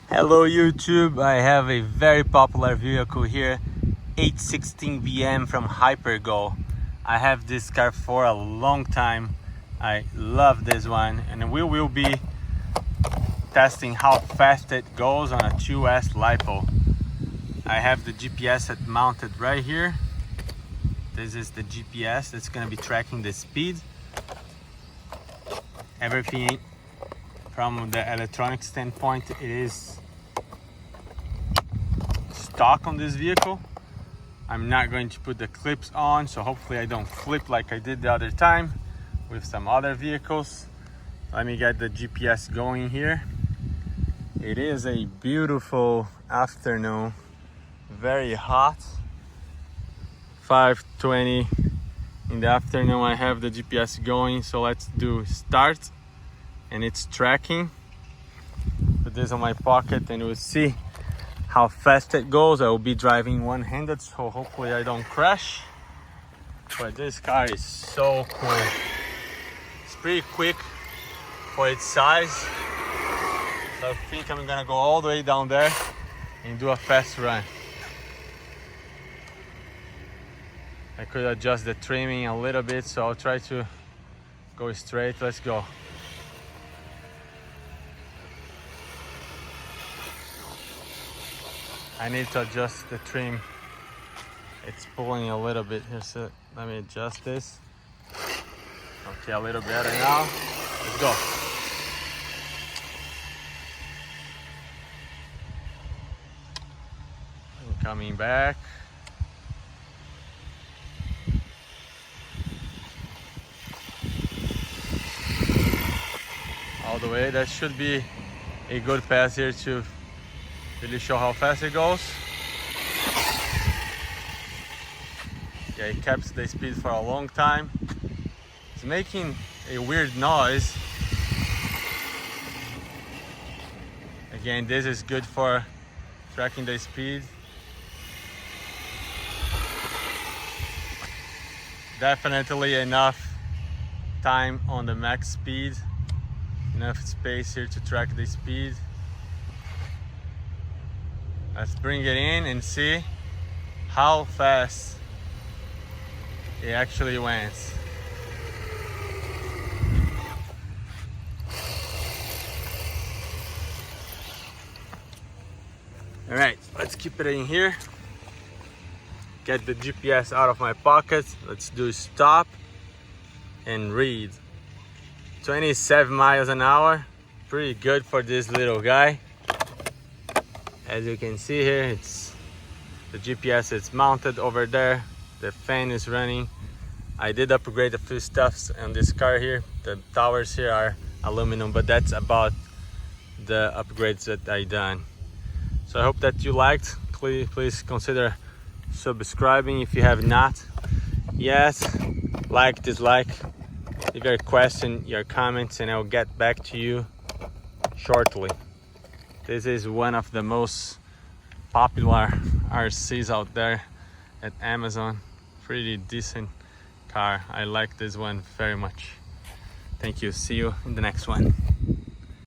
Hello YouTube, I have a very popular vehicle here, H16BM from Hypergo. I have this car for a long time. I love this one, and we will be testing how fast it goes on a 2S Lipo. I have the GPS mounted right here. This is the GPS that's going to be tracking the speed. Everything from the electronic standpoint, it is stock on this vehicle. I'm not going to put the clips on, so hopefully I don't flip like I did the other time with some other vehicles. Let me get the GPS going here. It is a beautiful afternoon, very hot, 5:20 in the afternoon. I have the GPS going, so let's do start, and it's tracking. Put this on my pocket and we'll see how fast it goes. I will be driving one-handed, so hopefully I don't crash. But this car is so cool. It's pretty quick for its size, so I think I'm gonna go all the way down there and do a fast run. I could adjust the trimming a little bit, so I'll try to go straight. Let's go. I need to adjust the trim. It's pulling a little bit here, so let me adjust this. Okay, a little better now. Let's go. I'm coming back. All the way. That should be a good pass here to really show how fast it goes. Yeah, it kept the speed for a long time. It's making a weird noise. Again, this is good for tracking the speed. Definitely enough time on the max speed. Enough space here to track the speed. Let's bring it in and see how fast it actually went. All right, let's keep it in here. Get the GPS out of my pocket. Let's do stop and read. 27 miles an hour, pretty good for this little guy. As you can see here, it's the GPS is mounted over there. The fan is running. I did upgrade a few stuffs on this car here. The towers here are aluminum, but that's about the upgrades that I done. So I hope that you liked. Please consider subscribing if you have not yet. Like, dislike, leave your question, your comments, and I'll get back to you shortly. This is one of the most popular RCs out there at Amazon. Pretty decent car. I like this one very much. Thank you. See you in the next one.